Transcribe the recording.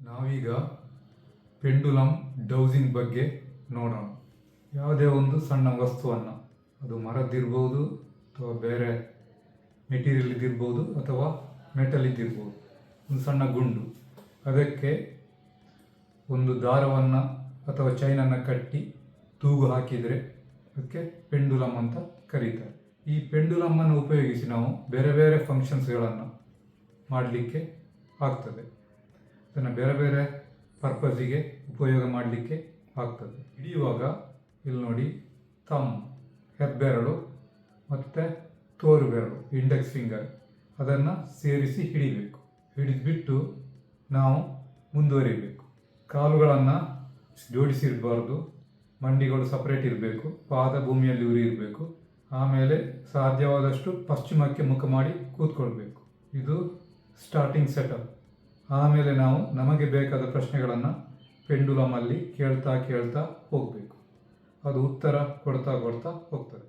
ನಾವೀಗ pendulum dowsing ಬಗ್ಗೆ ನೋಡೋಣ. ಯಾವುದೇ ಒಂದು ಸಣ್ಣ ವಸ್ತುವನ್ನು, ಅದು ಮರದ್ದಿರ್ಬೋದು ಅಥವಾ ಬೇರೆ ಮೆಟೀರಿಯಲ್ ಇದ್ದಿರ್ಬೋದು ಅಥವಾ ಮೆಟಲ್ ಇದ್ದಿರ್ಬೋದು, ಒಂದು ಸಣ್ಣ ಗುಂಡು, ಅದಕ್ಕೆ ಒಂದು ದಾರವನ್ನು ಅಥವಾ ಚೈನನ್ನು ಕಟ್ಟಿ ತೂಗು ಹಾಕಿದರೆ ಅದಕ್ಕೆ ಪೆಂಡುಲಮ್ ಅಂತ ಕರೀತಾರೆ. ಈ ಪೆಂಡುಲಮ್ಮನ್ನು ಉಪಯೋಗಿಸಿ ನಾವು ಬೇರೆ ಬೇರೆ ಫಂಕ್ಷನ್ಸ್ಗಳನ್ನು ಮಾಡಲಿಕ್ಕೆ ಆಗ್ತದೆ. ಅದನ್ನು ಬೇರೆ ಬೇರೆ ಪರ್ಪಸ್ಸಿಗೆ ಉಪಯೋಗ ಮಾಡಲಿಕ್ಕೆ ಆಗ್ತದೆ. ಹಿಡಿಯುವಾಗ ಇಲ್ಲಿ ನೋಡಿ, ಹೆಬ್ಬೆರಳು ಮತ್ತು ತೋರು ಬೆರಳು, ಇಂಡೆಕ್ಸ್ ಫಿಂಗರ್, ಅದನ್ನು ಸೇರಿಸಿ ಹಿಡಿಬೇಕು. ಹಿಡಿದ್ಬಿಟ್ಟು ನಾವು ಮುಂದುವರಿಬೇಕು. ಕಾಲುಗಳನ್ನು ಜೋಡಿಸಿರಬಾರ್ದು, ಮಂಡಿಗಳು ಸಪ್ರೇಟ್ ಇರಬೇಕು, ಪಾದ ಭೂಮಿಯಲ್ಲಿ ಉರಿ ಇರಬೇಕು. ಆಮೇಲೆ ಸಾಧ್ಯವಾದಷ್ಟು ಪಶ್ಚಿಮಕ್ಕೆ ಮುಖ ಮಾಡಿ ಕೂತ್ಕೊಳ್ಬೇಕು. ಇದು ಸ್ಟಾರ್ಟಿಂಗ್ ಸೆಟಪ್. ಆಮೇಲೆ ನಾವು ನಮಗೆ ಬೇಕಾದ ಪ್ರಶ್ನೆಗಳನ್ನು ಪೆಂಡುಲಮಲ್ಲಿ ಕೇಳ್ತಾ ಹೋಗಬೇಕು. ಅದು ಉತ್ತರ ಕೊಡ್ತಾ ಹೋಗ್ತದೆ.